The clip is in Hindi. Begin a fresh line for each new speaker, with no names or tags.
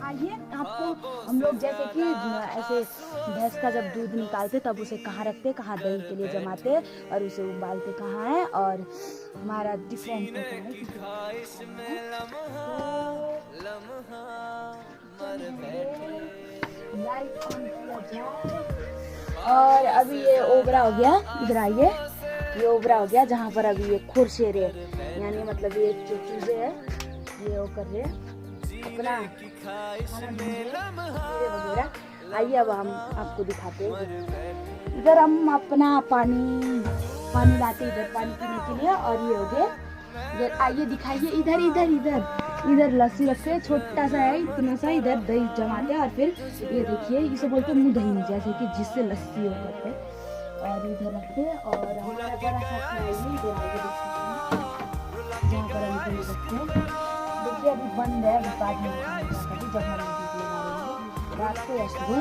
आइए आपको हम लोग जैसे कि ऐसे भैंस का जब दूध निकालते तब उसे कहाँ रखते, कहाँ दही के लिए जमाते और उसे उबालते कहाँ है, और हमारा डिफरेंस होता है लाइट ऑन किया जाए। और अभी ये ओबरा हो गया, इधर आइए, ये ओबरा हो गया जहाँ पर अभी ये खुरशेर है, यानी मतलब ये जो चूजे है ये वो कर रहे अपना खाना वगैरह। आइए अब हम आपको दिखाते हैं, इधर हम अपना पानी लाते इधर पानी पीने के लिए। और ये हो गया इधर, आइए दिखाइए, इधर इधर इधर इधर लस्सी रखते हैं, छोटा सा है इतना सा, इधर दही जमाते हैं और फिर ये देखिए इसे बोलते हैं मुँह दही, जैसे कि जिससे लस्सी हो करते हैं, और इधर रखते हैं। और हमारा बड़ा सा कढ़ाई इधर आगे जहाँ पर हम दही रखते हैं, देखिए अभी बंद है, बाद में जब हम रात को या सुबह